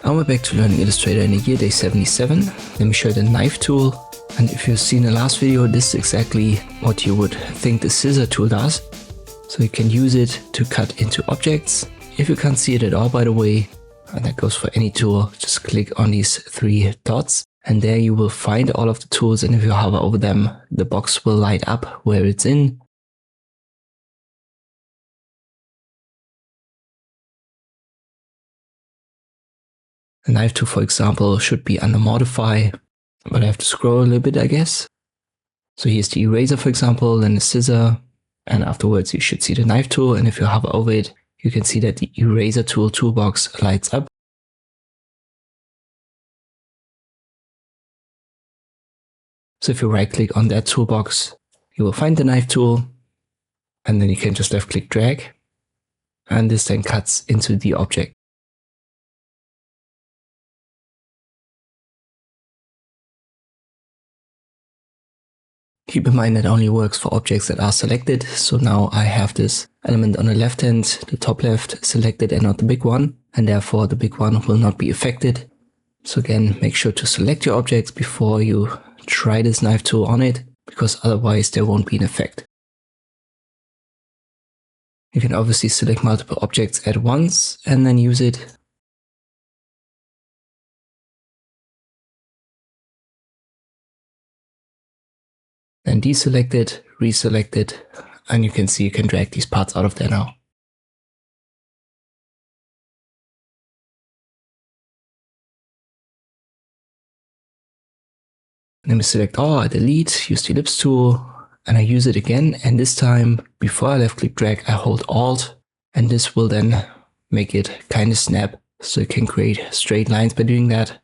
And we're back to learning Illustrator in the year day 77. Let me show you the knife tool. And if you've seen the last video, this is exactly what you would think the scissor tool does. So you can use it to cut into objects. If you can't see it at all, by the way, and that goes for any tool, just click on these three dots and there you will find all of the tools, and if you hover over them, the box will light up where it's in. The knife tool, for example, should be under modify, but I have to scroll a little bit, I guess. So here's the eraser, for example, then the scissor, and afterwards you should see the knife tool, and if you hover over it, you can see that the eraser tool toolbox lights up. So if you right click on that toolbox, you will find the knife tool, and then you can just left click drag, and this then cuts into the object. Keep in mind that only works for objects that are selected. So now I have this element on the left hand, the top left selected and not the big one, and therefore the big one will not be affected. So again, make sure to select your objects before you try this knife tool on it, because otherwise there won't be an effect. You can obviously select multiple objects at once and then use it. Then deselect it, reselect it, and you can see you can drag these parts out of there now. Let me select all, I delete, use the ellipse tool, and I use it again, and this time before I left click drag I hold Alt, and this will then make it kind of snap, so you can create straight lines by doing that.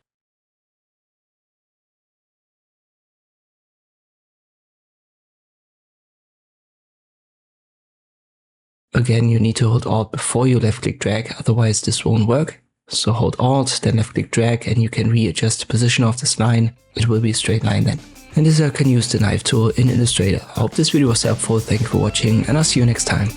Again, you need to hold Alt before you left click drag, otherwise this won't work. So hold Alt, then left click drag, and you can readjust the position of this line. It will be a straight line then. And this is how you can use the knife tool in Illustrator. I hope this video was helpful, thank you for watching, and I'll see you next time.